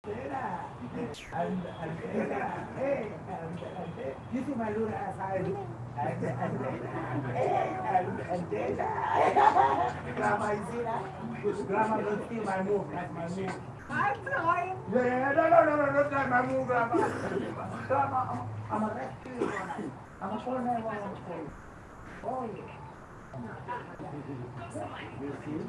You see my little ass eyes, Grandma, you see that? Grandma don't steal my move, that's my move. I'm trying. Yeah, no, that's my move, Grandma. Grandma, I'm a rescue. I'm a 491 for you. Oh, yeah. You see?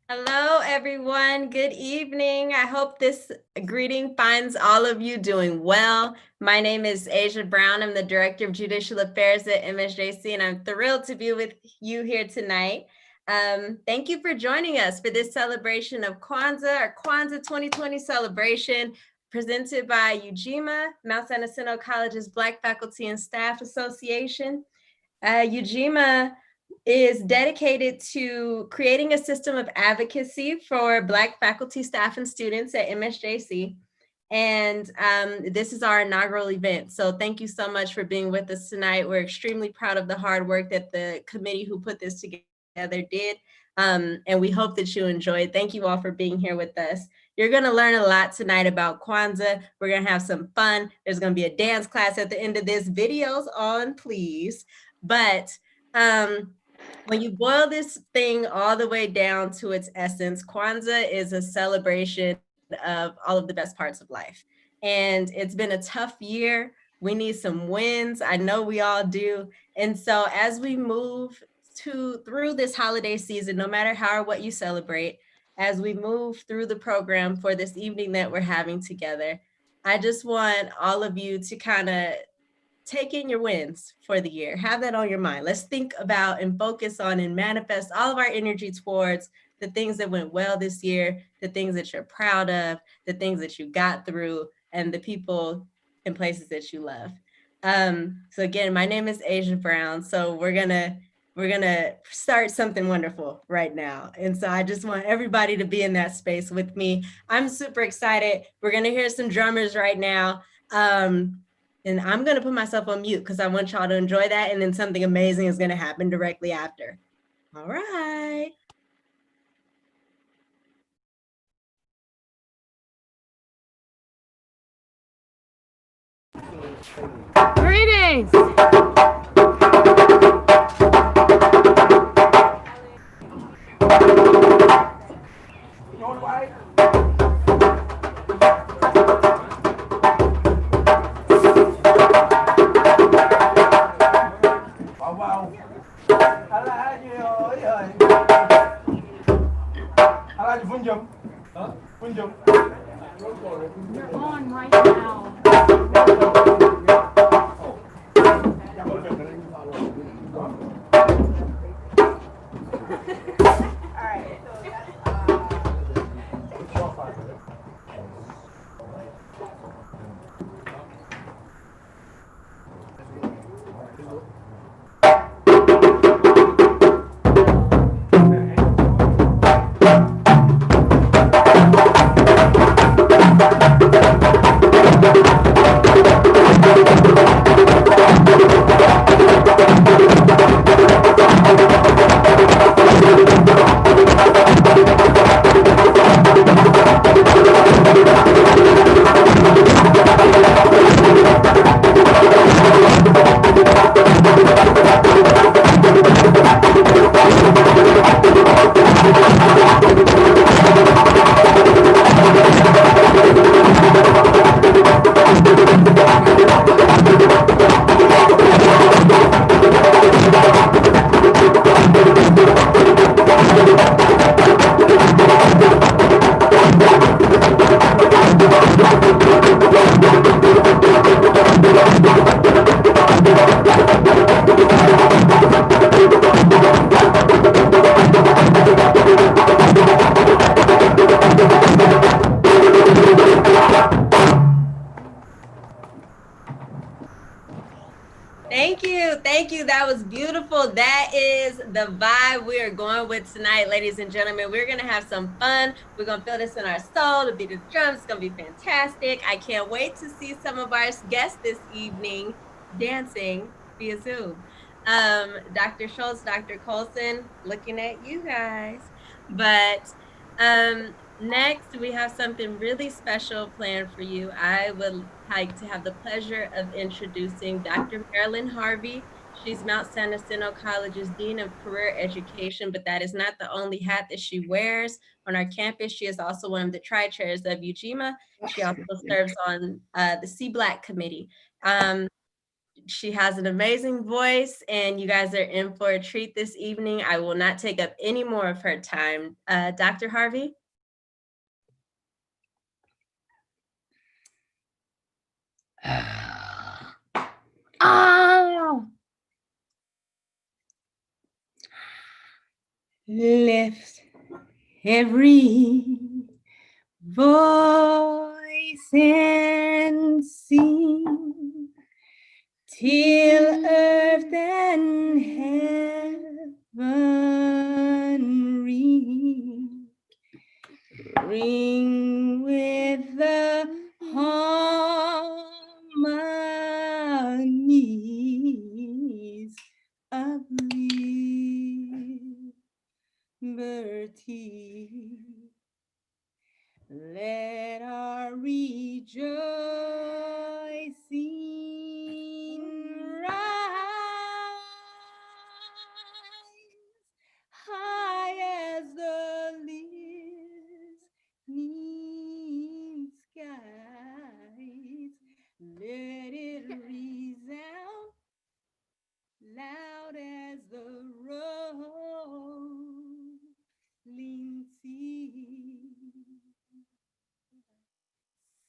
Hello, everyone. Good evening. I hope this greeting finds all of you doing well. My name is Asia Brown. I'm the Director of Judicial Affairs at MSJC, and I'm thrilled to be with you here tonight. Thank you for joining us for this celebration of Kwanzaa, or Kwanzaa 2020 celebration, presented by Ujima, Mount San Jacinto College's Black Faculty and Staff Association. Ujima is dedicated to creating a system of advocacy for Black faculty, staff, and students at MSJC. And this is our inaugural event. So thank you so much for being with us tonight. We're extremely proud of the hard work that the committee who put this together did. And we hope that you enjoyed. Thank you all for being here with us. You're gonna learn a lot tonight about Kwanzaa. We're gonna have some fun. There's gonna be a dance class at the end of this. Videos on, please. But when you boil this thing all the way down to its essence, Kwanzaa is a celebration of all of the best parts of life. And it's been a tough year. We need some wins. I know we all do. And so as we move through this holiday season, no matter how or what you celebrate, as we move through the program for this evening that we're having together, I just want all of you to kind of take in your wins for the year. Have that on your mind. Let's think about and focus on and manifest all of our energy towards the things that went well this year, the things that you're proud of, the things that you got through, and the people and places that you love. So again, my name is Asia Brown. So we're gonna start something wonderful right now. And so I just want everybody to be in that space with me. I'm super excited. We're gonna hear some drummers right now. And I'm going to put myself on mute because I want y'all to enjoy that. And then something amazing is going to happen directly after. All right. Greetings. You're on right now. that is the vibe we are going with tonight, ladies and gentlemen. We're going to have some fun. We're going to feel this in our soul, the beat of the drums. It's going to be fantastic. I can't wait to see some of our guests this evening dancing via Zoom. Dr. Schultz, Dr. Colson, looking at you guys. But next, we have something really special planned for you. I would like to have the pleasure of introducing Dr. Marilyn Harvey. She's Mount San Jacinto College's Dean of Career Education, but that is not the only hat that she wears on our campus. She is also one of the tri-chairs of Ujima. She also serves on the C-Black Committee. She has an amazing voice, and you guys are in for a treat this evening. I will not take up any more of her time. Dr. Harvey? Lift every voice and sing till earth and heaven ring with the harmonies of liberty. Let our rejoicing rise high as the listening skies. Let it resound loud as the rolling sea.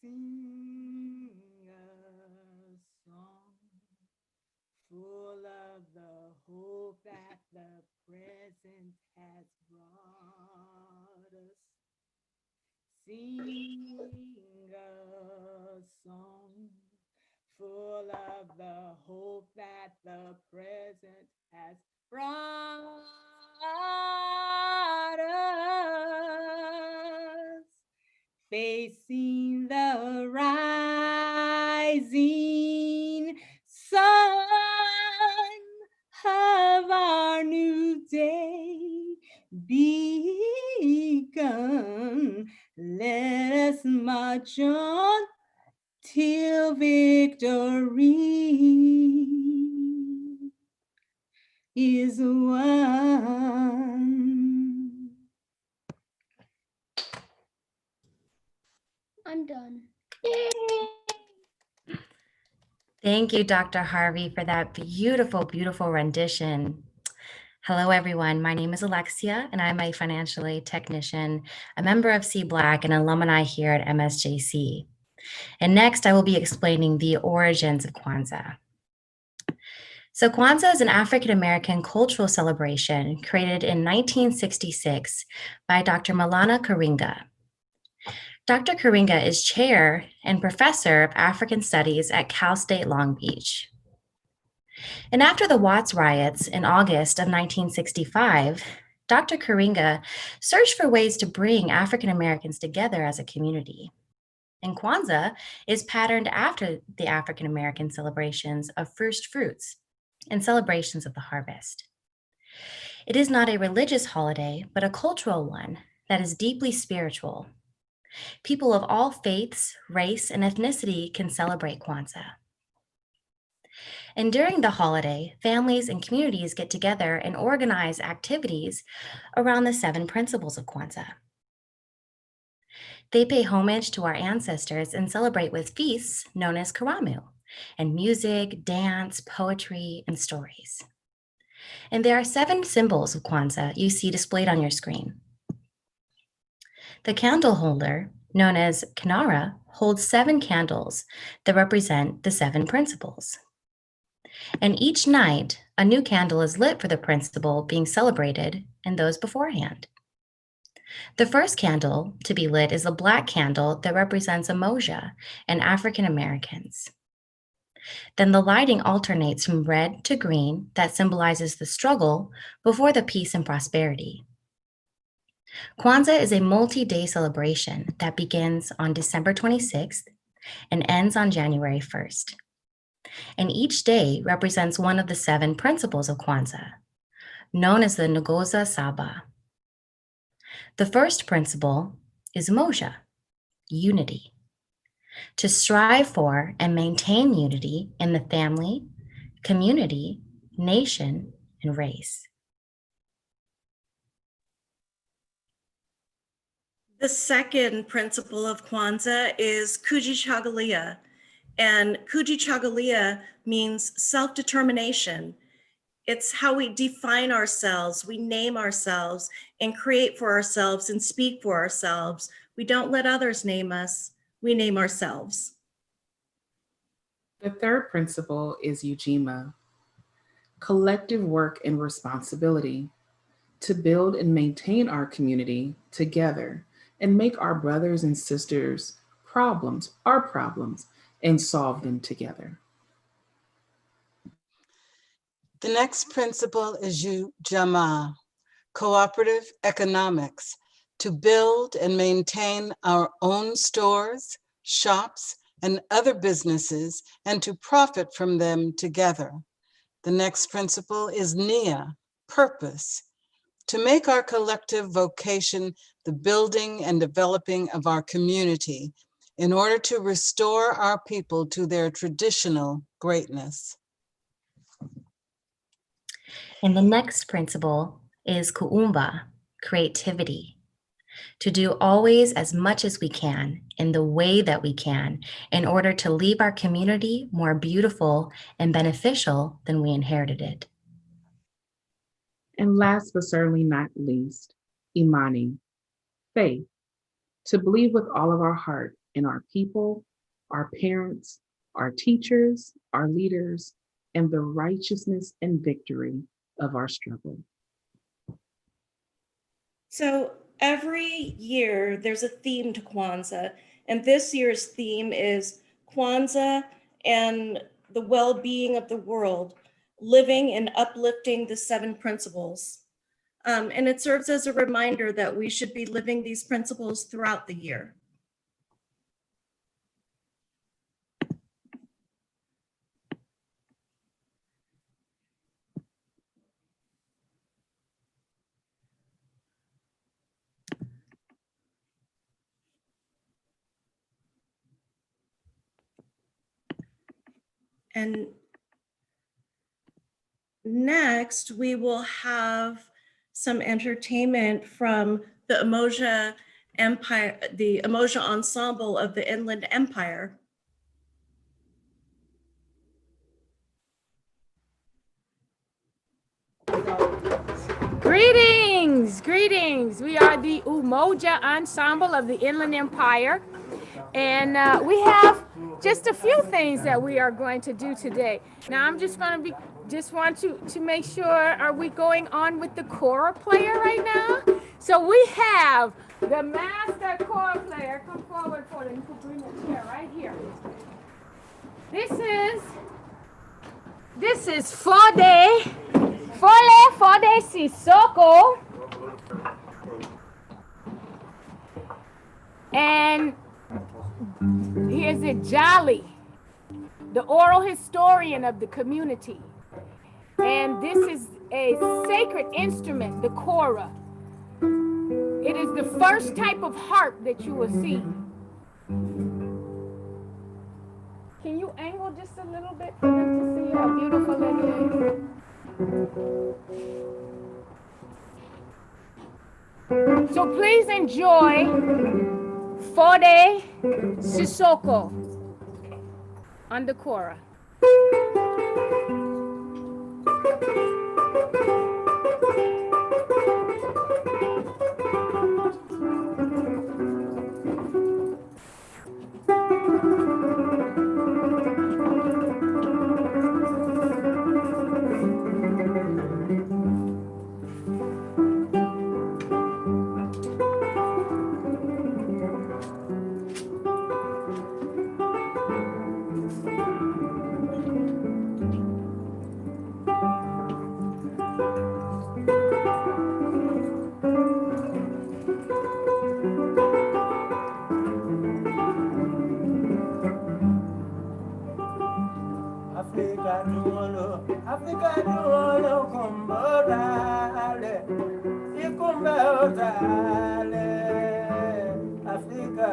Sing a song full of the hope that the present has brought us. Sing a song full of the hope that the present has brought us. Facing the rising sun of our new day begun. Let us march on till victory is won. I'm done. Yay! Thank you, Dr. Harvey, for that beautiful, beautiful rendition. Hello, everyone. My name is Alexia, and I'm a financial aid technician, a member of C-Black, and alumni here at MSJC. And next, I will be explaining the origins of Kwanzaa. So Kwanzaa is an African-American cultural celebration created in 1966 by Dr. Malana Karinga. Dr. Karinga is chair and professor of African Studies at Cal State Long Beach. And after the Watts riots in August of 1965, Dr. Karinga searched for ways to bring African Americans together as a community. And Kwanzaa is patterned after the African American celebrations of first fruits and celebrations of the harvest. It is not a religious holiday, but a cultural one that is deeply spiritual. People of all faiths, race, and ethnicity can celebrate Kwanzaa. And during the holiday, families and communities get together and organize activities around the 7 principles of Kwanzaa. They pay homage to our ancestors and celebrate with feasts known as Karamu, and music, dance, poetry, and stories. And there are 7 symbols of Kwanzaa you see displayed on your screen. The candle holder, known as kinara, holds 7 candles that represent the 7 principles. And each night, a new candle is lit for the principle being celebrated and those beforehand. The first candle to be lit is a black candle that represents Umoja and African Americans. Then the lighting alternates from red to green that symbolizes the struggle before the peace and prosperity. Kwanzaa is a multi-day celebration that begins on December 26th and ends on January 1st. And each day represents one of the 7 principles of Kwanzaa, known as the Ngozi Saba. The first principle is Umoja, unity, to strive for and maintain unity in the family, community, nation, and race. The second principle of Kwanzaa is Kujichagulia, and Kujichagulia means self-determination. It's how we define ourselves, we name ourselves and create for ourselves and speak for ourselves. We don't let others name us, we name ourselves. The third principle is Ujima, collective work and responsibility, to build and maintain our community together and make our brothers and sisters' problems our problems and solve them together. The next principle is Ujima, Cooperative Economics, to build and maintain our own stores, shops, and other businesses, and to profit from them together. The next principle is Nia, purpose, to make our collective vocation the building and developing of our community in order to restore our people to their traditional greatness. And the next principle is Kuumba, creativity, to do always as much as we can in the way that we can in order to leave our community more beautiful and beneficial than we inherited it. And last but certainly not least, Imani, faith, to believe with all of our heart in our people, our parents, our teachers, our leaders, and the righteousness and victory of our struggle. So every year there's a theme to Kwanzaa, and this year's theme is Kwanzaa and the well-being of the world, living and uplifting the 7 principles. And it serves as a reminder that we should be living these principles throughout the year. And next, we will have some entertainment from the Umoja Empire, the Umoja Ensemble of the Inland Empire. Greetings, greetings. We are the Umoja Ensemble of the Inland Empire. And we have just a few things that we are going to do today. Now I'm just want to make sure, are we going on with the Kora player right now? So we have the Master Kora player. Come forward for them. You can bring the chair right here. This is Fode Sissoko. And here's a Jolly, the oral historian of the community. And this is a sacred instrument, the Kora. It is the first type of harp that you will see. Can you angle just a little bit for them to see how beautiful it is? So please enjoy Fode Sissoko on the Kora. Totale, Africa,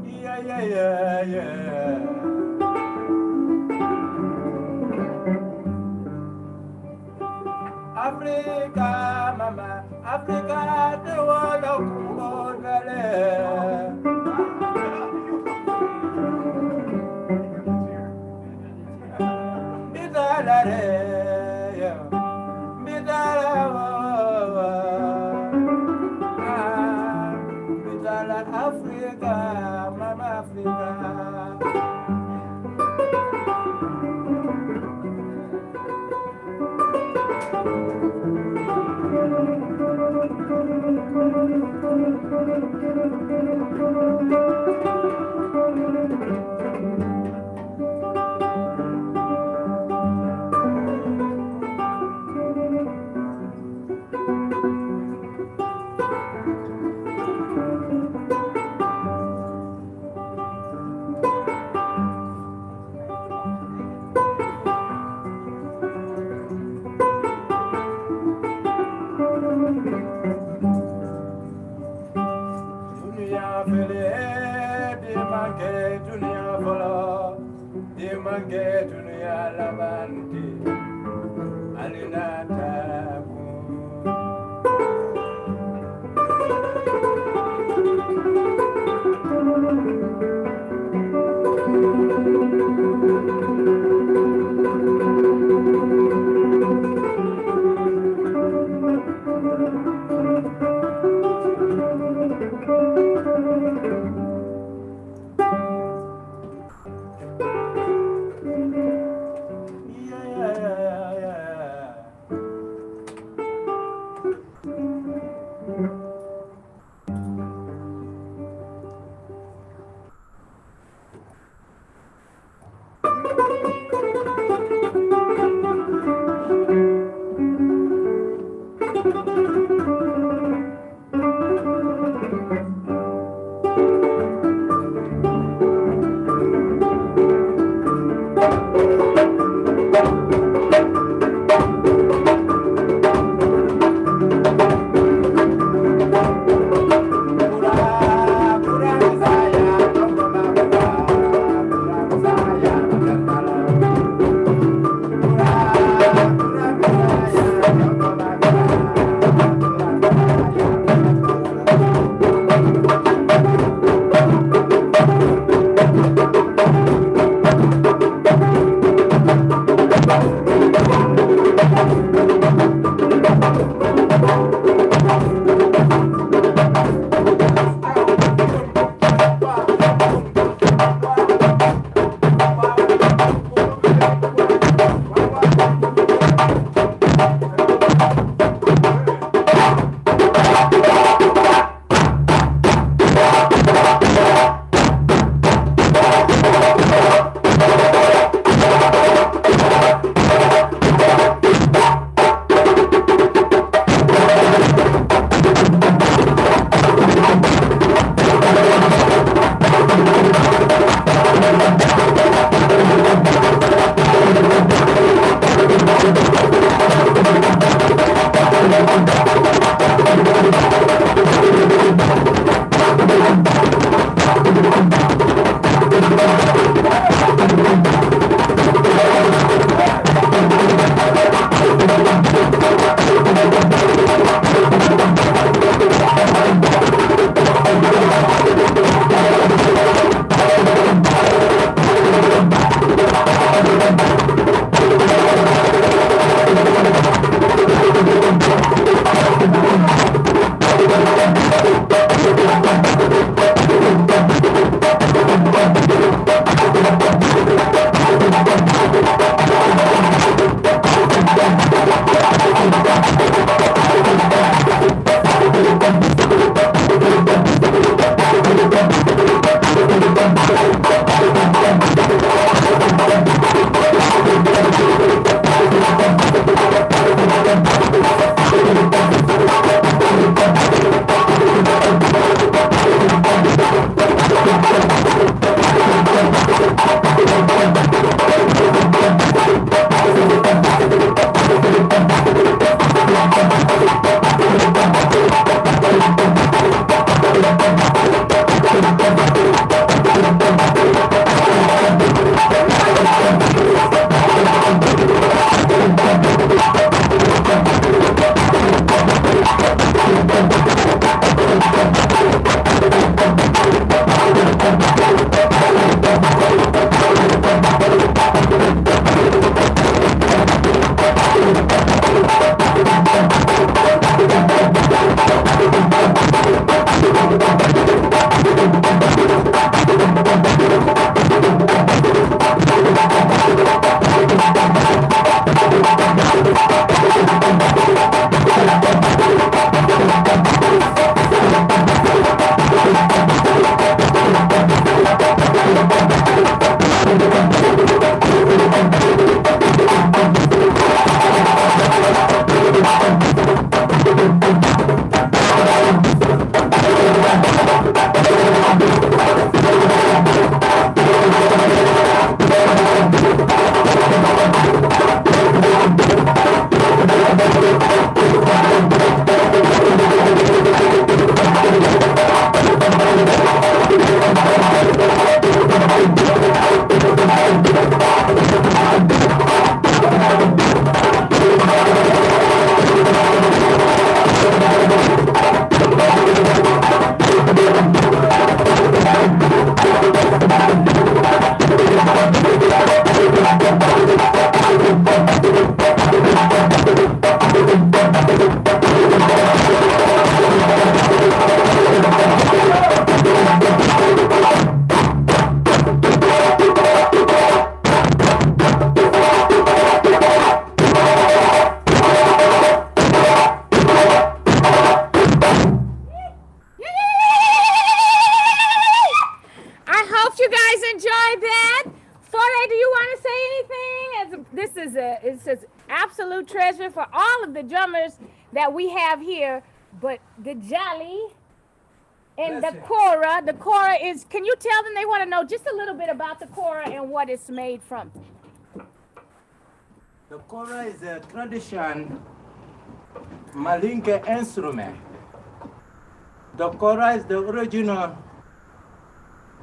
yeah, yeah, yeah, yeah. Africa, mama, Africa, the world of Kutale. Africa, Mama Africa. this is it's an absolute treasure for all of the drummers that we have here. But the Jolly and the Kora. The Kora is, can you tell them, they want to know just a little bit about the Kora and what it's made from? The Kora is a tradition Malinke instrument. The Kora is the original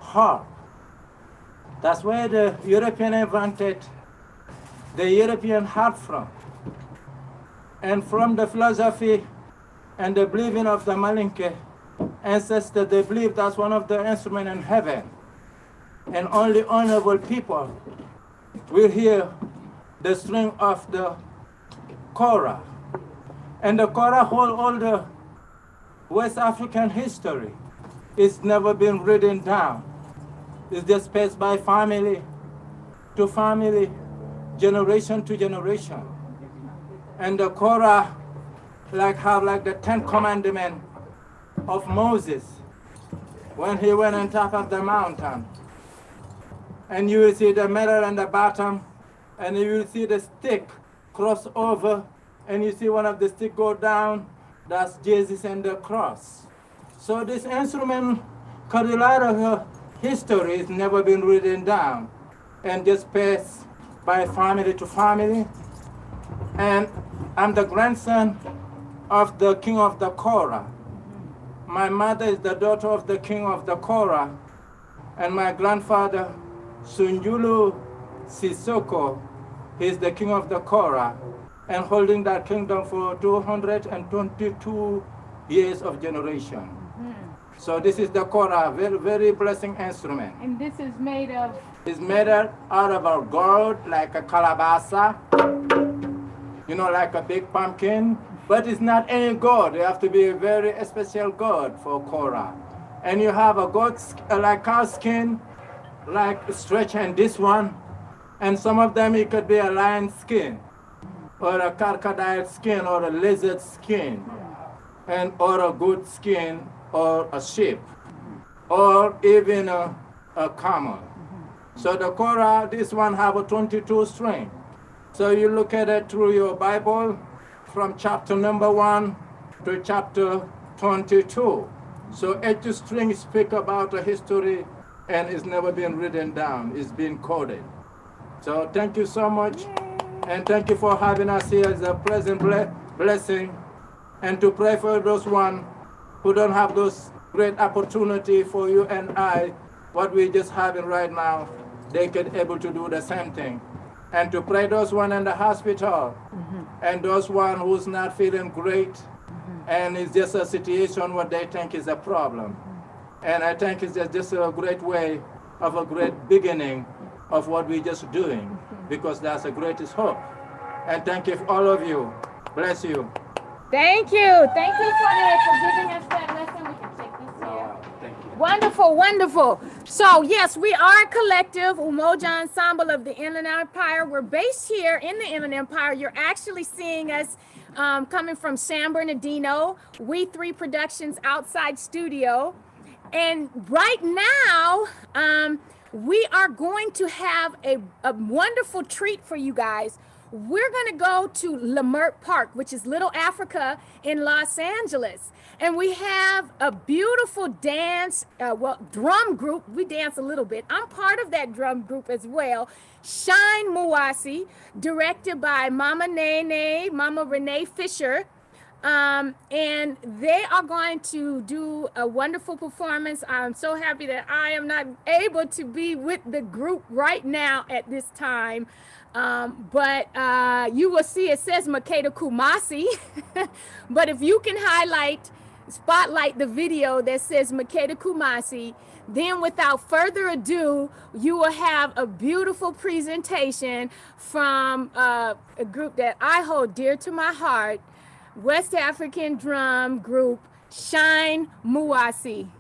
harp. That's where the European invented the European harp from. And from the philosophy and the believing of the Malinke ancestors, they believe that's one of the instruments in heaven. And only honorable people will hear the string of the Kora. And the Kora hold all the West African history. It's never been written down. It's just passed by family to family, generation to generation. And the Kora have like the 10 commandments of Moses when he went on top of the mountain. And you will see the middle and the bottom, and you will see the stick cross over, and you see one of the stick go down. That's Jesus and the cross. So this instrument got a lot of history. It's never been written down and just passed by family to family. And I'm the grandson of the king of the Kora. My mother is the daughter of the king of the Kora, and my grandfather, Sunjulu Sisoko, he's the king of the Kora, and holding that kingdom for 222 years of generation. So this is the Kora, very, very blessing instrument. And this is made of? It's made out of a gold, like a calabasa, like a big pumpkin. But it's not any gold. You have to be a very special gold for Kora. And you have a goat, like cow skin, like stretch, and this one. And some of them, it could be a lion skin, or a crocodile skin, or a lizard skin, and or a goat skin, or a sheep, or even a camel. So the Kora, this one have a 22 string. So you look at it through your Bible, from chapter number 1 to chapter 22. So each string speak about a history, and it's never been written down. It's been coded. So thank you so much. And thank you for having us here as a pleasant blessing. And to pray for those one who don't have those great opportunity for you and I, what we're just having right now, they can able to do the same thing. And to pray those one in the hospital, and those one who's not feeling great, and it's just a situation what they think is a problem. And I think it's just a great way of a great beginning of what we're just doing, because that's the greatest hope. And thank you, all of you. Bless you. Thank you. Thank you for giving us that lesson. We can take this here. Thank you. Wonderful, wonderful. So yes, we are a collective, Umoja Ensemble of the Inland Empire. We're based here in the Inland Empire. You're actually seeing us coming from San Bernardino, We Three Productions outside studio. And right now, we are going to have a wonderful treat for you guys. We're going to go to Lemert Park, which is Little Africa in Los Angeles. And we have a beautiful dance, drum group. We dance a little bit. I'm part of that drum group as well. Shine Muwasi, directed by Mama Nene, Mama Renee Fisher. And they are going to do a wonderful performance. I'm so happy that I am not able to be with the group right now at this time. But you will see it says Makeda Kumasi. But if you can spotlight the video that says Makeda Kumasi, then without further ado, you will have a beautiful presentation from a group that I hold dear to my heart, West African drum group, Shine Muwasi.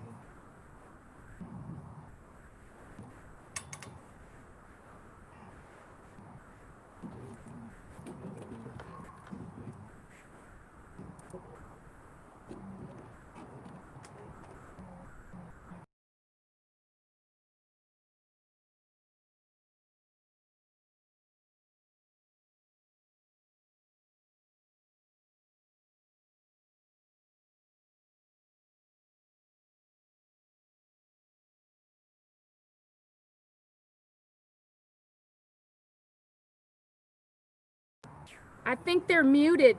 I think they're muted.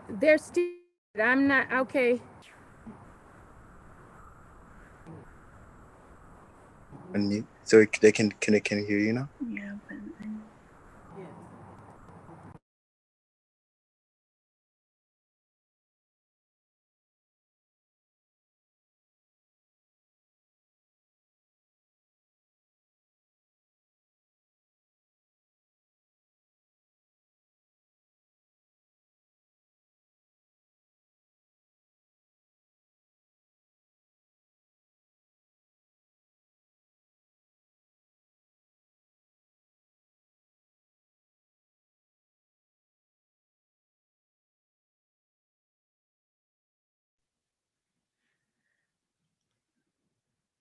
They're still, I'm not, okay. Unmute so they can hear you now. Yeah, but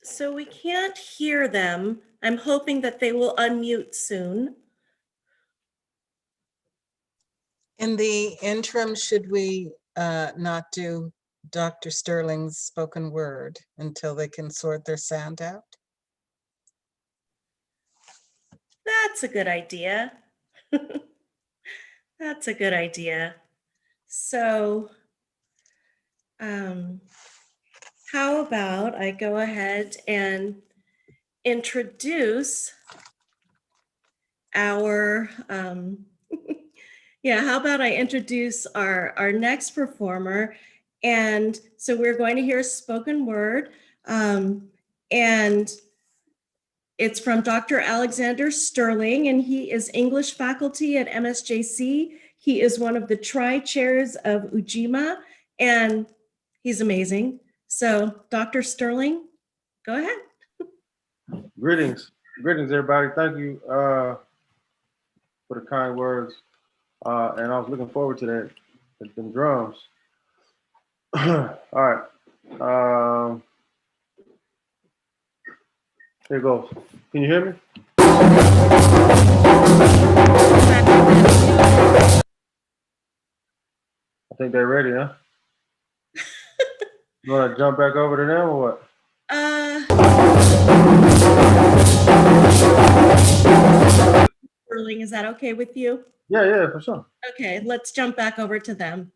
so we can't hear them. I'm hoping that they will unmute soon. In the interim, should we not do Dr. Sterling's spoken word until they can sort their sound out? That's a good idea. That's a good idea. So how about I go ahead and introduce our, yeah, how about I introduce our next performer. And so we're going to hear a spoken word, and it's from Dr. Alexander Sterling, and he is English faculty at MSJC. He is one of the tri-chairs of Ujima, and he's amazing. So Dr. Sterling, go ahead. Greetings, everybody. Thank you for the kind words. And I was looking forward to that, them drums. All right. Here it goes. Can you hear me? I think they're ready, huh? You want to jump back over to them or what? Sterling, is that okay with you? Yeah, for sure. Okay, let's jump back over to them.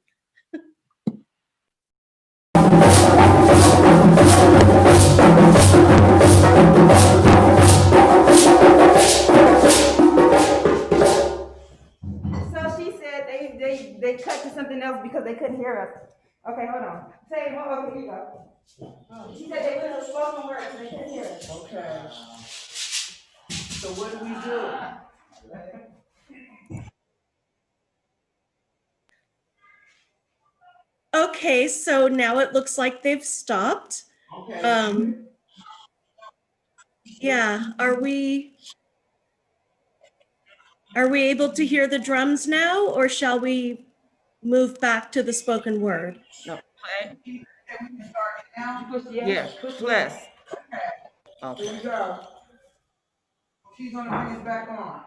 So she said they cut to something else because they couldn't hear us. Okay, hold on. Say one more. Here you go. She said they went to spoken word and they couldn't hear us. Okay. So what do we do? Okay, so now it looks like they've stopped. Okay. Yeah, are we able to hear the drums now, or shall we move back to the spoken word? No. Yes, push less. Okay. Here we go. She's gonna bring us back on.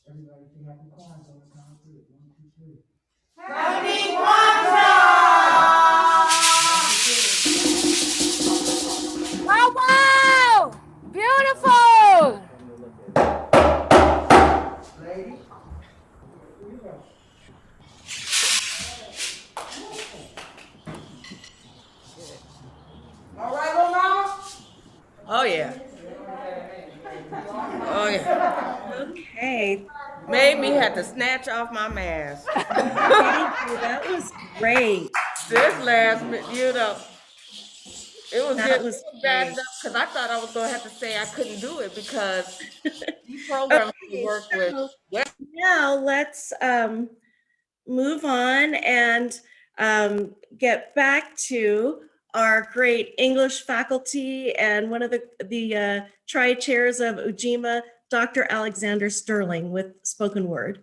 Everybody say happy Kwanzaa on the count of three. 1, 2, 3. Happy Kwanzaa! Wow, wow! Beautiful! Ladies, here you go. All right, little mama? Oh, yeah. Oh, yeah. Okay, Made me have to snatch off my mask. thank you. That was great. This last, you know, it was That getting was bad great. enough because I thought I was going to have to say I couldn't do it because these programs we Okay, work with. so now let's move on and get back to our great English faculty and one of the tri-chairs of Ujima, Dr. Alexander Sterling with spoken word.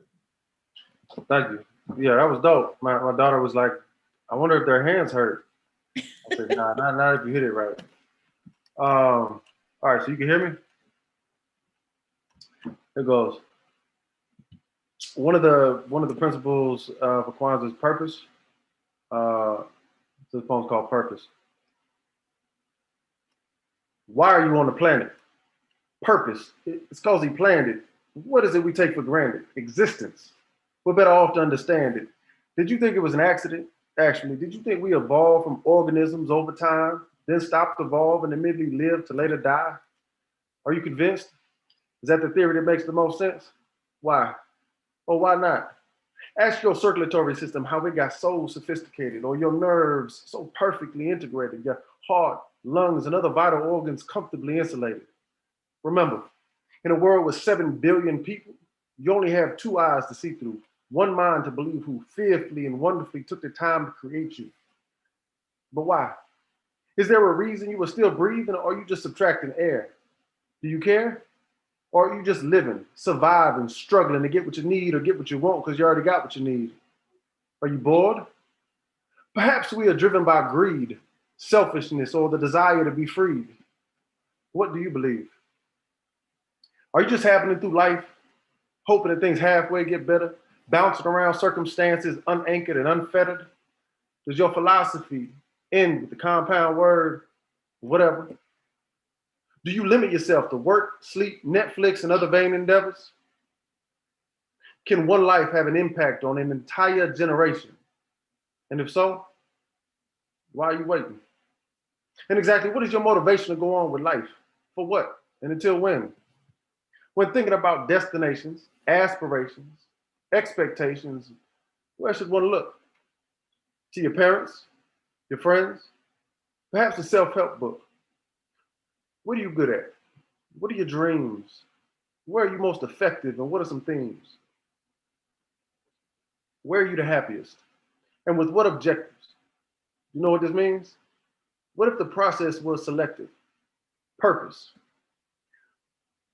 Thank you. Yeah, that was dope. My daughter was like, I wonder if their hands hurt. I said, nah, not if you hit it right. All right, so you can hear me? It goes. One of the principles for Kwanzaa is purpose. This poem's called Purpose. Why are you on the planet? Purpose. It's because he planned it. What is it we take for granted? Existence. We're better off to understand it. Did you think it was an accident? Actually, did you think we evolved from organisms over time, then stopped evolving and immediately lived to later die? Are you convinced? Is that the theory that makes the most sense? Why? Or why not? Ask your circulatory system how it got so sophisticated, or your nerves so perfectly integrated, your heart, lungs, and other vital organs comfortably insulated. Remember, in a world with 7 billion people, you only have 2 eyes to see through, 1 mind to believe who fearfully and wonderfully took the time to create you. But why? Is there a reason you are still breathing, or are you just subtracting air? Do you care? Or are you just living, surviving, struggling to get what you need or get what you want because you already got what you need? Are you bored? Perhaps we are driven by greed, selfishness, or the desire to be freed. What do you believe? Are you just happening through life, hoping that things halfway get better, bouncing around circumstances unanchored and unfettered? Does your philosophy end with the compound word, whatever? Do you limit yourself to work, sleep, Netflix, and other vain endeavors? Can one life have an impact on an entire generation? And if so, why are you waiting? And exactly what is your motivation to go on with life? For what? And until when? When thinking about destinations, aspirations, expectations, where should one look? To your parents, your friends, perhaps a self-help book. What are you good at? What are your dreams? Where are you most effective, and what are some themes? Where are you the happiest? And with what objectives? You know what this means? What if the process was selective? Purpose.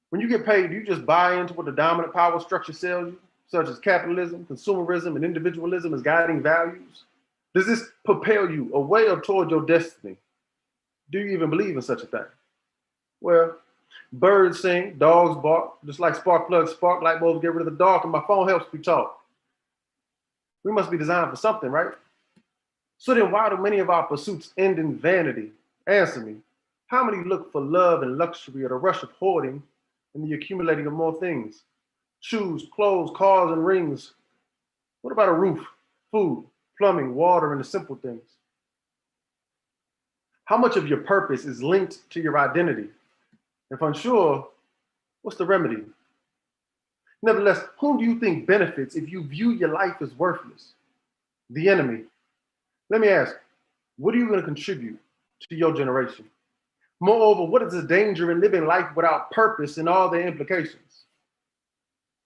When you get paid, do you just buy into what the dominant power structure sells you, such as capitalism, consumerism, and individualism as guiding values? Does this propel you away or toward your destiny? Do you even believe in such a thing? Well, birds sing, dogs bark, just like spark plugs spark, light bulbs get rid of the dark, and my phone helps me talk. We must be designed for something, right? So then why do many of our pursuits end in vanity? Answer me. How many look for love and luxury or the rush of hoarding and the accumulating of more things? Shoes, clothes, cars, and rings. What about a roof, food, plumbing, water, and the simple things? How much of your purpose is linked to your identity? If unsure, what's the remedy? Nevertheless, whom do you think benefits if you view your life as worthless? The enemy. Let me ask, what are you going to contribute to your generation? Moreover, what is the danger in living life without purpose and all their implications?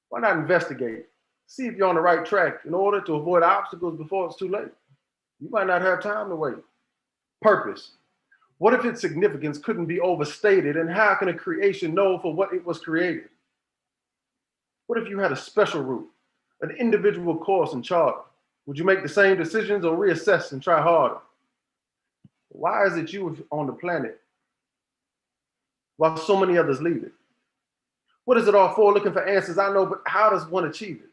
Why not investigate? See if you're on the right track in order to avoid obstacles before it's too late. You might not have time to wait. Purpose. What if its significance couldn't be overstated, and how can a creation know for what it was created? What if you had a special route, an individual course and charter? Would you make the same decisions or reassess and try harder? Why is it you on the planet while so many others leave it? What is it all for? Looking for answers, I know, but how does one achieve it?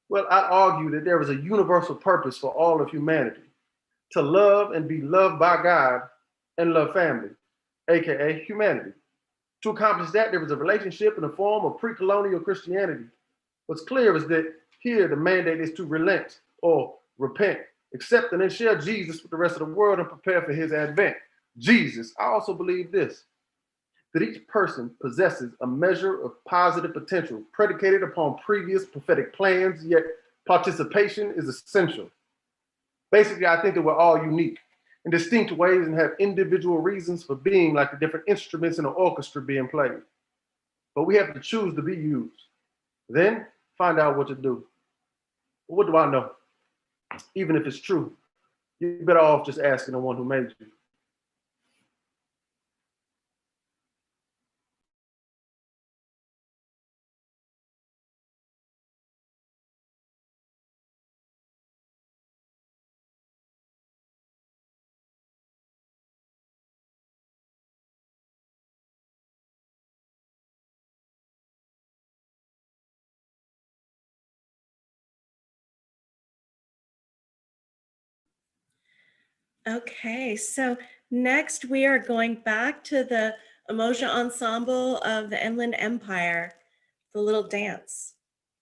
Well, I'd argue that there is a universal purpose for all of humanity: to love and be loved by God and love family, AKA humanity. To accomplish that, there is a relationship in the form of pre-colonial Christianity. What's clear is that here the mandate is to relent or repent, accept and then share Jesus with the rest of the world and prepare for his advent. Jesus. I also believe this, that each person possesses a measure of positive potential predicated upon previous prophetic plans, yet participation is essential. Basically, I think that we're all unique in distinct ways and have individual reasons for being, like the different instruments in an orchestra being played. But we have to choose to be used. Then find out what to do. What do I know? Even if it's true, you're better off just asking the one who made you. Okay, so next we are going back to the Umoja Ensemble of the Inland Empire, the little dance.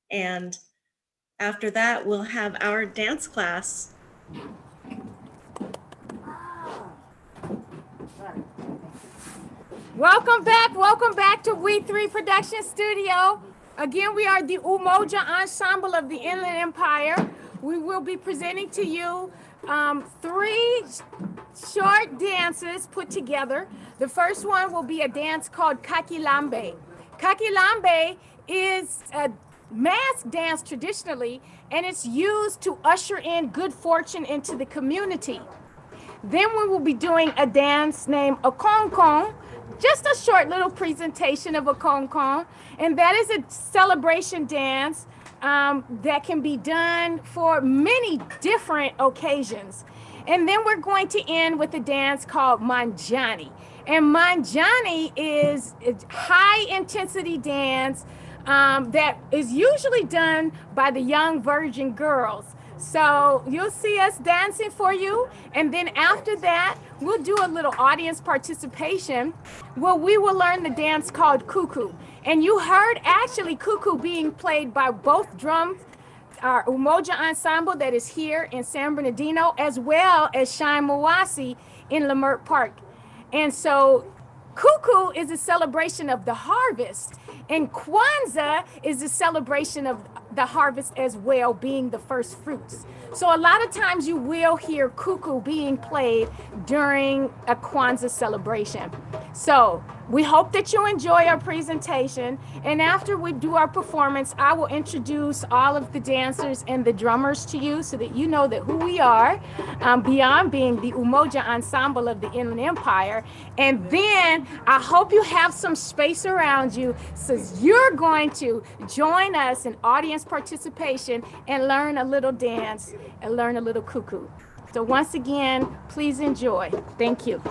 And after that, we'll have our dance class. Welcome back to We3 Production Studio. Again, we are the Umoja Ensemble of the Inland Empire. We will be presenting to you 3 short dances put together. The first one will be a dance called Kakilambe. Kakilambe is a mask dance traditionally, and it's used to usher in good fortune into the community. Then we will be doing a dance named a Konkon, just a short little presentation of a Konkon, and that is a celebration dance that can be done for many different occasions. And then we're going to end with a dance called Manjani. And Manjani is a high intensity dance that is usually done by the young virgin girls. So you'll see us dancing for you. And then after that, we'll do a little audience participation where we will learn the dance called Cuckoo. And you heard actually Cuckoo being played by both drums, our Umoja Ensemble that is here in San Bernardino, as well as Shine Mawasi in Leimert Park. And so Cuckoo is a celebration of the harvest, and Kwanzaa is a celebration of the harvest as well, being the first fruits. So a lot of times you will hear Cuckoo being played during a Kwanzaa celebration. So we hope that you enjoy our presentation, and after we do our performance, I will introduce all of the dancers and the drummers to you so that you know that who we are, beyond being the Umoja Ensemble of the Inland Empire. And then I hope you have some space around you, so you're going to join us in audience participation and learn a little dance and learn a little cuckoo. So once again, please enjoy. Thank you.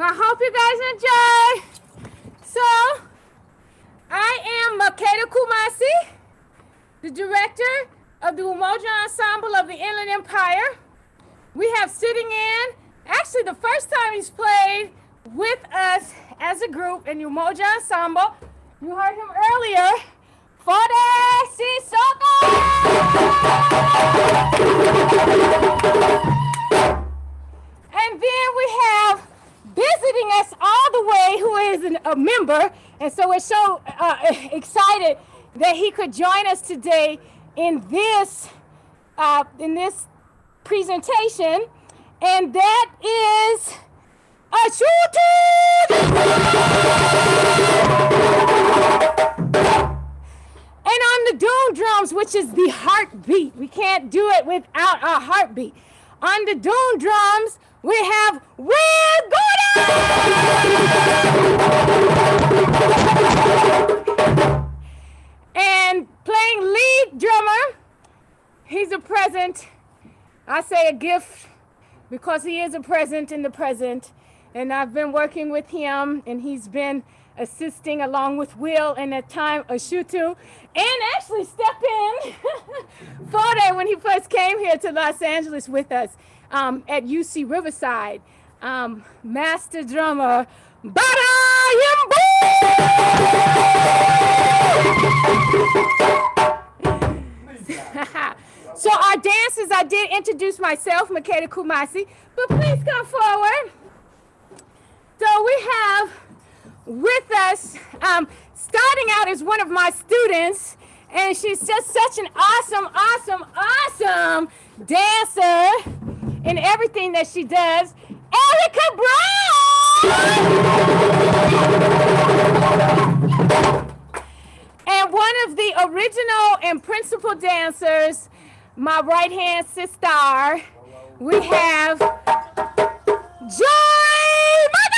I hope you guys enjoy. So, I am Makeda Kumasi, the director of the Umoja Ensemble of the Inland Empire. We have sitting in, actually the first time he's played with us as a group in the Umoja Ensemble. You heard him earlier. Fode Sissoko! member. And so we're so excited that he could join us today in this presentation. And that is and on the doom drums, which is the heartbeat. We can't do it without our heartbeat. On the doom drums, we have Will Gordon! And playing lead drummer, he's a present. I say a gift because he is a present in the present. And I've been working with him, and he's been assisting along with Will and at time Ashutu, and actually stepped in Friday when he first came here to Los Angeles with us at UC Riverside. Master drummer, Barayambu! So our dancers, I did introduce myself, Makeda Kumasi, but please come forward. So we have with us, starting out as one of my students, and she's just such an awesome dancer in everything that she does, Erica Brown! And one of the original and principal dancers, my right-hand sister, we have Joy Mother!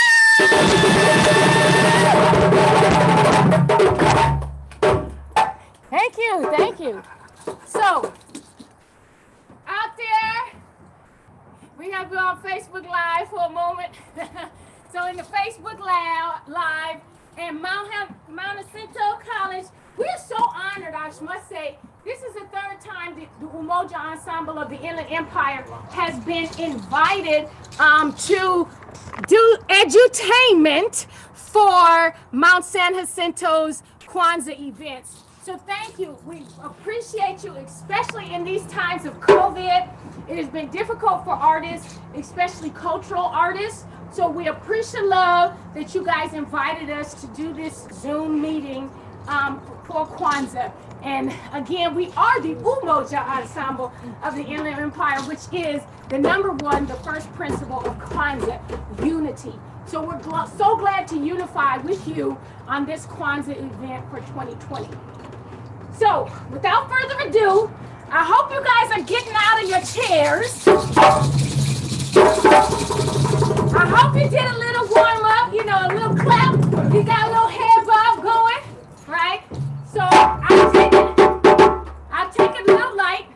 Thank you. So, out there, we have been on Facebook Live for a moment. So in the Facebook Live and Mount Jacinto College, we're so honored, I must say. This is the third time that the Umoja Ensemble of the Inland Empire has been invited to do edutainment for Mount San Jacinto's Kwanzaa events. So thank you. We appreciate you, especially in these times of COVID. It has been difficult for artists, especially cultural artists. So we appreciate love that you guys invited us to do this Zoom meeting for Kwanzaa. And again, we are the Umoja Ensemble of the Inland Empire, which is the first principle of Kwanzaa, unity. So we're so glad to unify with you on this Kwanzaa event for 2020. So without further ado, I hope you guys are getting out of your chairs. I hope you did a little warm up, a little clap. You got a little head bob going, right? So I'll take it a little light,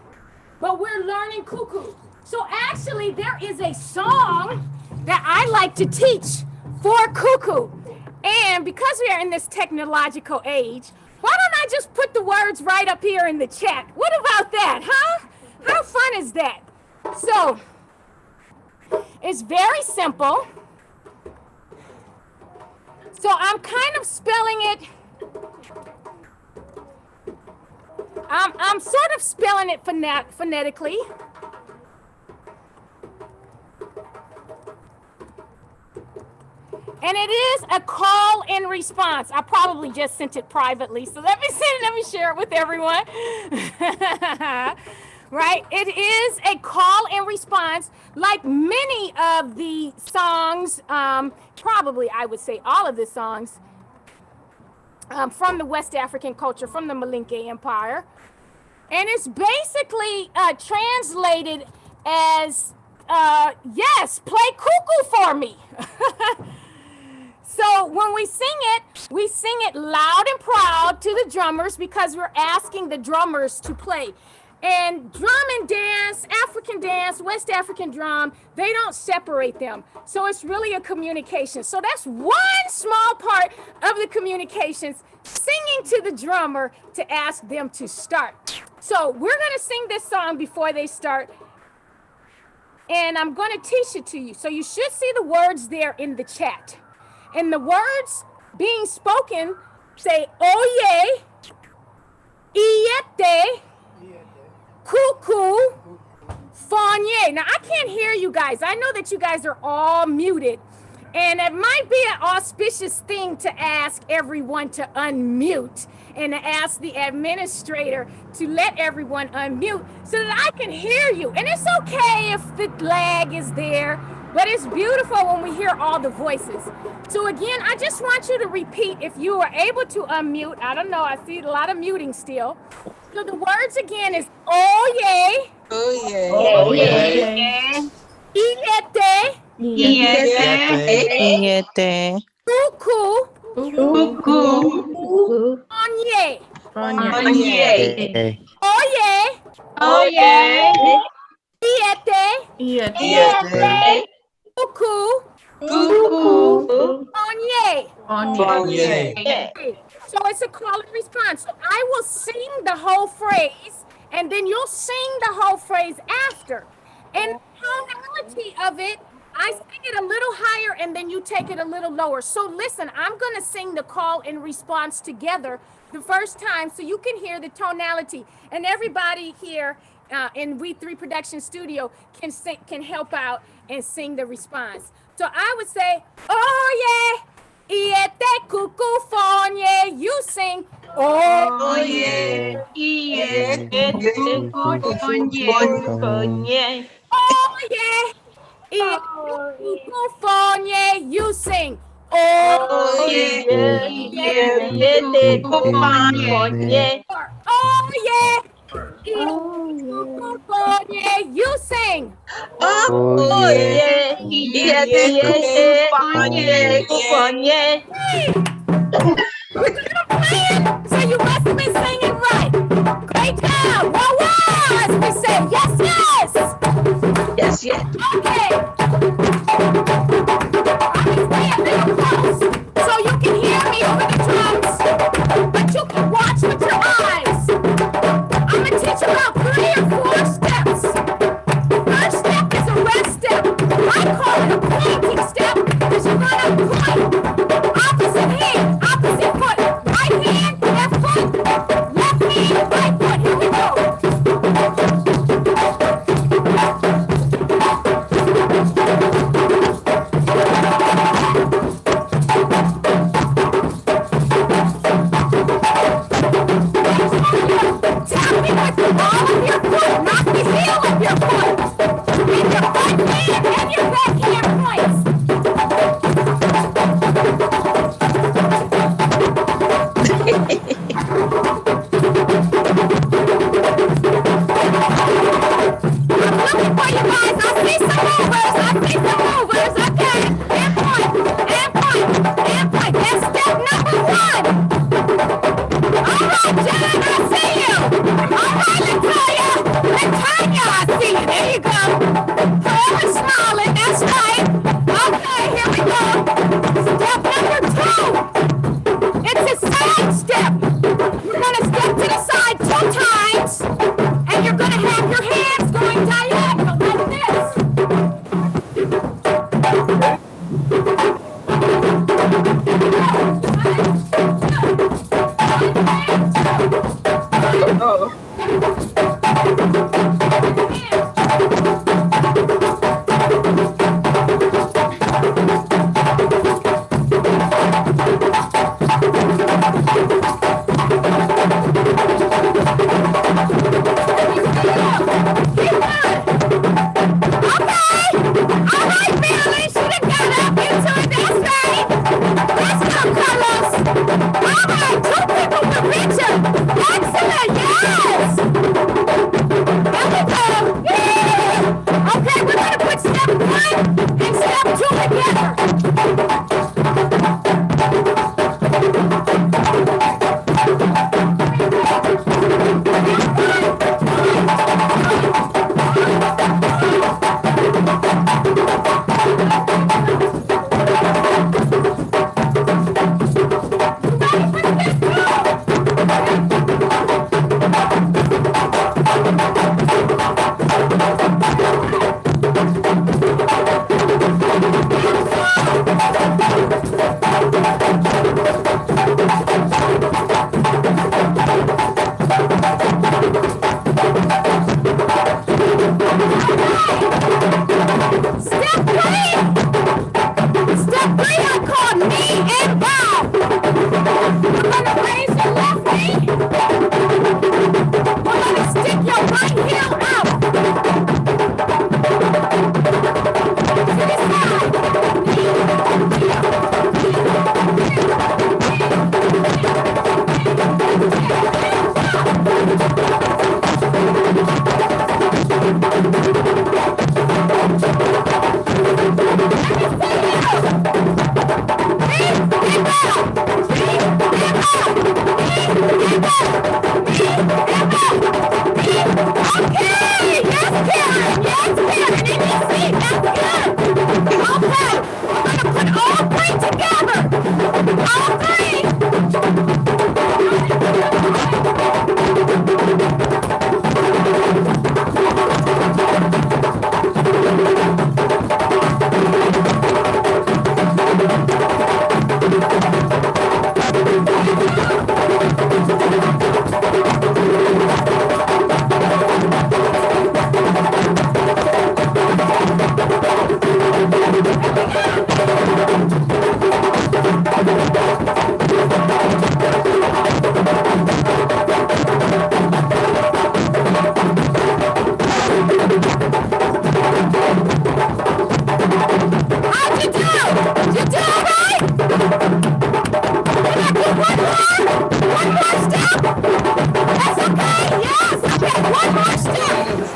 but we're learning cuckoo. So actually there is a song that I like to teach for cuckoo. And because we are in this technological age, why don't I just put the words right up here in the chat? What about that, huh? How fun is that? So it's very simple. So I'm kind of spelling it. I'm sort of spelling it phonetically. And it is a call and response. I probably just sent it privately, so let me share it with everyone. Right? It is a call and response, like many of the songs, probably I would say all of the songs from the West African culture, from the Malinke Empire. And it's basically translated as, yes, play cuckoo for me. So when we sing it loud and proud to the drummers because we're asking the drummers to play. And drum and dance, African dance, West African drum, they don't separate them. So it's really a communication. So that's one small part of the communications, singing to the drummer to ask them to start. So we're gonna sing this song before they start. And I'm gonna teach it to you. So you should see the words there in the chat. And the words being spoken say, oye, iyete, cuckoo, fonye. Now, I can't hear you guys. I know that you guys are all muted. And it might be an auspicious thing to ask everyone to unmute and to ask the administrator to let everyone unmute so that I can hear you. And it's okay if the lag is there, but it's beautiful when we hear all the voices. So again, I just want you to repeat if you are able to unmute. I don't know, I see a lot of muting still. So the words again is oh yay. Oh yeah. Oh yay. Iete. Iete. Cuckoo. Cuckoo. Onye. Onye. Oye. Oye. Iete. Cuckoo. Onye. So it's a call and response. So I will sing the whole phrase, and then you'll sing the whole phrase after. And the tonality of it, I sing it a little higher, and then you take it a little lower. So listen, I'm going to sing the call and response together the first time so you can hear the tonality. And everybody here in We3 Production Studio can help out and sing the response. So I would say, oh yeah, iete cuckoo fonye. You sing, oh yeah, iete cuckoo fonye. Oh yeah, iete cuckoo fonye. You sing, oh yeah, iete cuckoo fonye. Oh yeah. You sing. Oh yeah. So you must have been singing right. Great job. Wow, wow. As we say, yes, yes. Yes, yes. Okay. Stay a little close so you can hear me over the drums, but you can watch with your eyes. I'm gonna teach about 3 or 4 steps. First step is a rest step. I call it a pointing step because you're gonna point. Opposite hand, opposite foot. Right hand, left foot. Left hand, right foot. Here we go.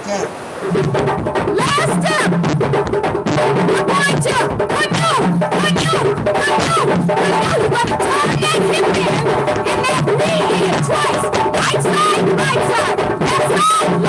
Okay. Last step. You're going to canoe. You're going to turn that hip in and that knee in twice. Right side, left side, left side,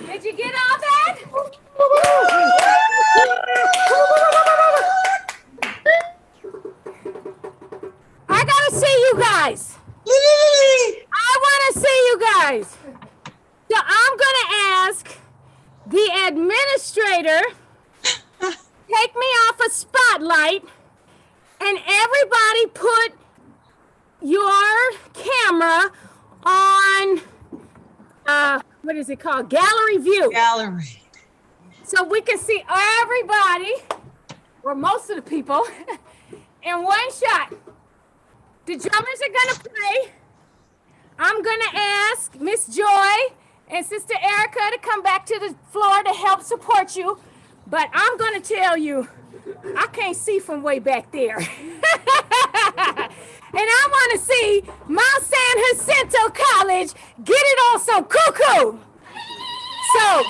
Did you get all that? I gotta see you guys. I want to see you guys. So I'm gonna ask the administrator take me off a spotlight, and everybody put your camera on what is it called? Gallery view. Gallery. So we can see everybody, or most of the people, in one shot. The drummers are gonna play. I'm gonna ask Miss Joy and Sister Erica to come back to the floor to help support you. But I'm gonna tell you, I can't see from way back there. And I wanna see Mount San Jacinto College get it on some cuckoo. So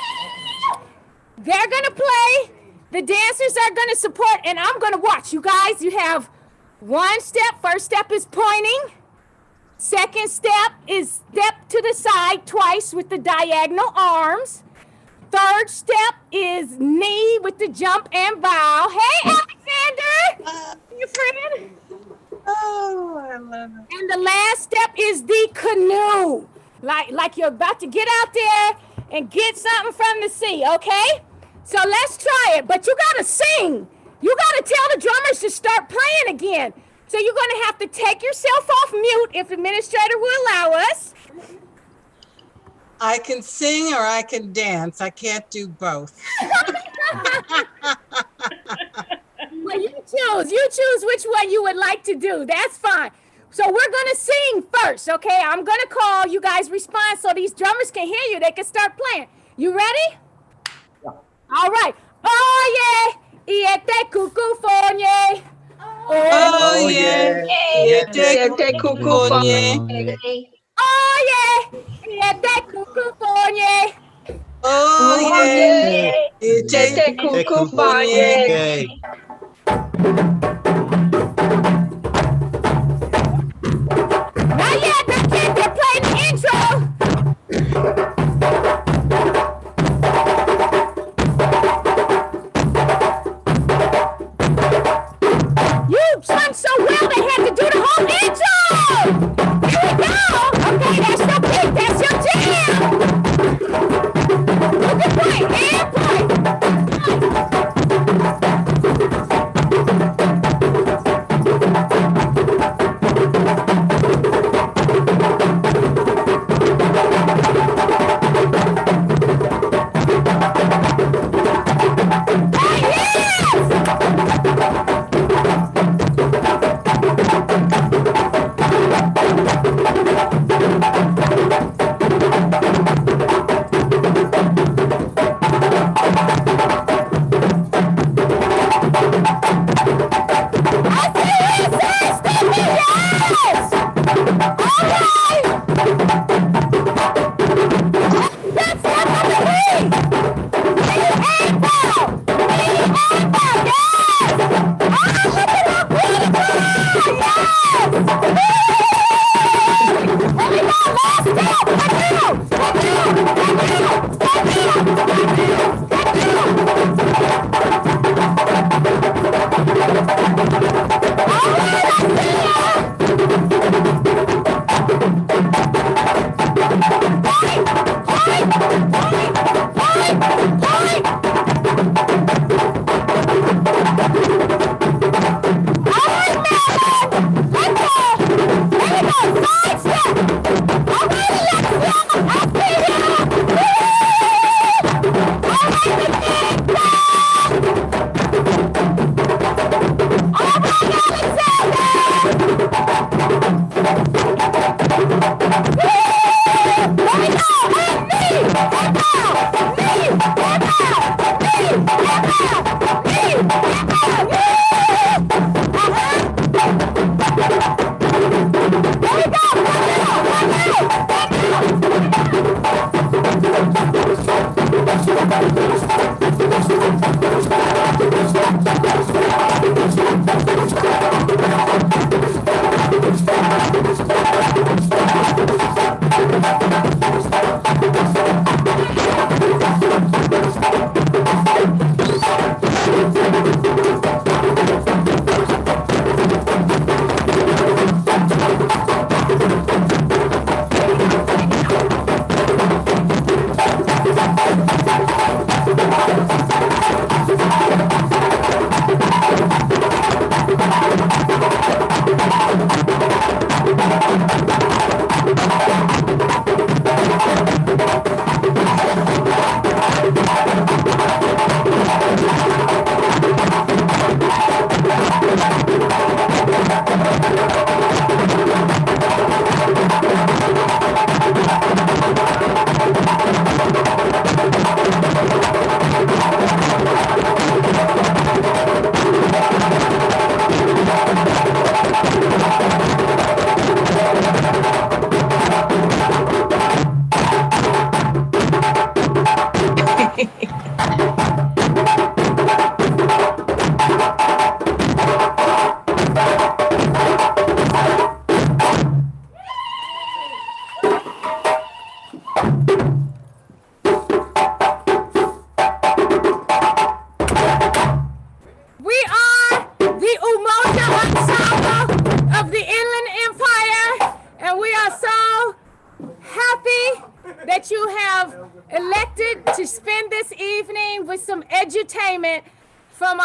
they're gonna play, the dancers are gonna support, and I'm gonna watch. You guys, you have one step. First step is pointing. Second step is step to the side twice with the diagonal arms. Third step is knee with the jump and bow. Hey, Alexander, your friend. Oh, I love it. And the last step is the canoe. Like you're about to get out there and get something from the sea, okay? So let's try it, but you gotta sing. You gotta tell the drummers to start playing again. So you're gonna have to take yourself off mute if the administrator will allow us. I can sing or I can dance. I can't do both. Well, you choose which one you would like to do. That's fine. So we're gonna sing first, okay? I'm gonna call, you guys respond so these drummers can hear you. They can start playing. You ready? Yeah. All right. Oh yeah, iete cuckoo fonye. Oh yeah, iete cuckoo fonye. Oh yeah, iete cuckoo fonye. Oh yeah, iete cuckoo fonye. Not yet, they're playing the intro. You sung so well they had to do the whole intro. Here we go. Okay, that's your pick, that's your jam. You can play and play. Hey, yes!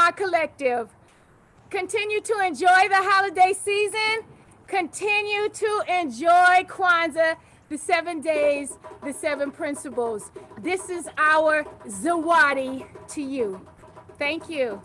our collective. Continue to enjoy the holiday season. Continue to enjoy Kwanzaa, the 7 days, the 7 principles. This is our zawadi to you. Thank you.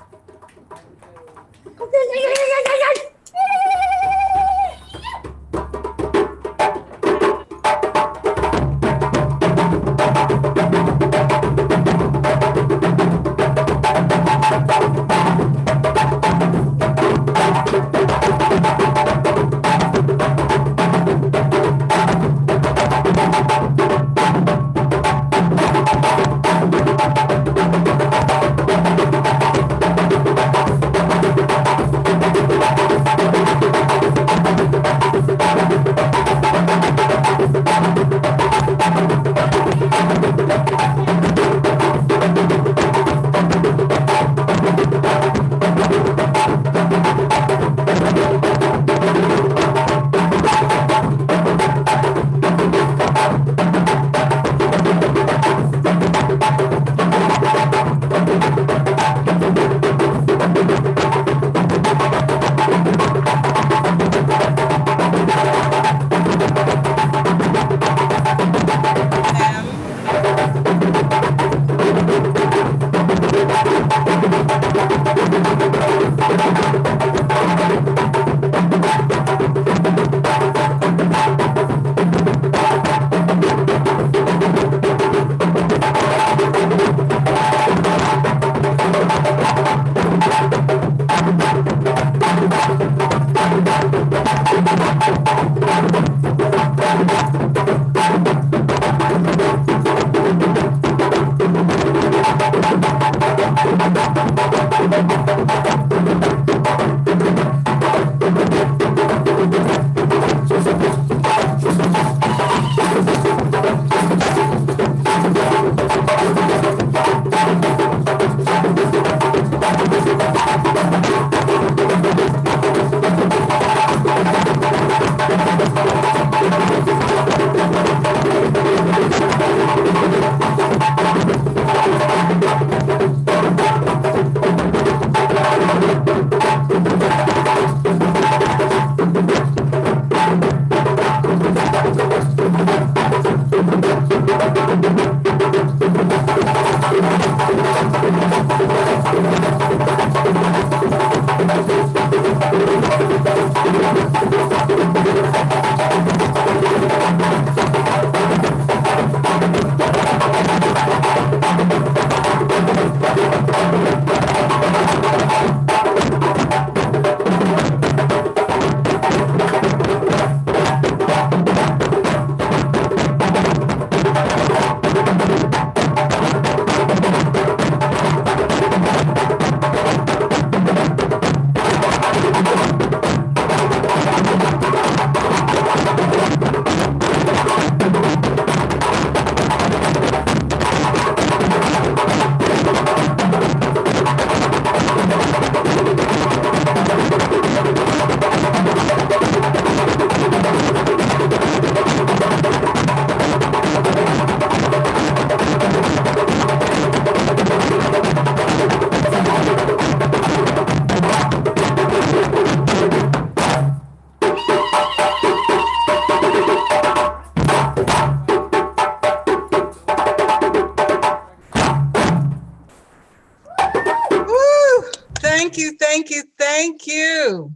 Thank you.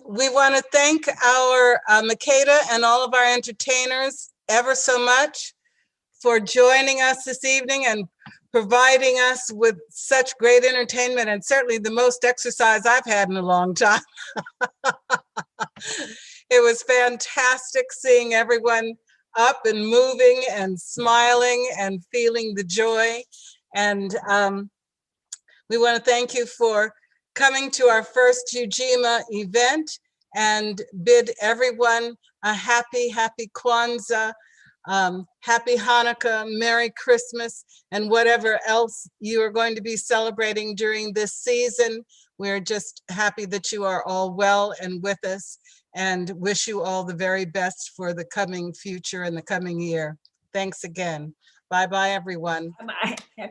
We want to thank our Makeda and all of our entertainers ever so much for joining us this evening and providing us with such great entertainment, and certainly the most exercise I've had in a long time. It was fantastic seeing everyone up and moving and smiling and feeling the joy. And we want to thank you for coming to our first Ujima event and bid everyone a happy Kwanzaa, happy Hanukkah, Merry Christmas, and whatever else you are going to be celebrating during this season. We're just happy that you are all well and with us, and wish you all the very best for the coming future and the coming year. Thanks again. Bye-bye, everyone. Bye-bye.